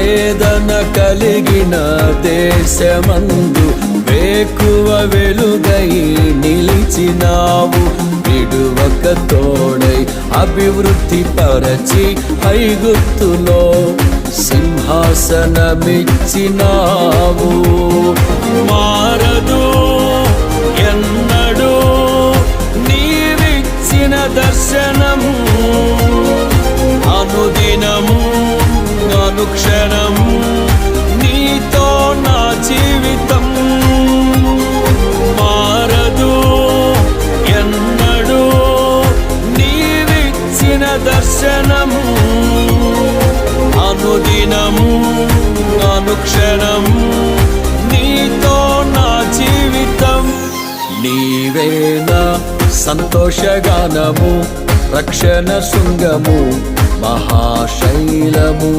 వేదన కలిగిన దేశమందు వేకువ వెలుగై నిలిచినావు. విడువక తోడై అభివృద్ధి పరచి ఐగుప్తులో సింహాసనమిచ్చినావు. మారదు ఎన్నడూ నీవిచ్చిన దర్శనము, అనుదినము అనుక్షణము నీతో నా జీవితం. మారదు ఎన్నడూ నీవిచ్చిన దర్శనము, అనుదినము అనుక్షణము నీతో నా జీవితం. నీవేనా సంతోషగానము, రక్షణ శృంగము, మహాశైలము.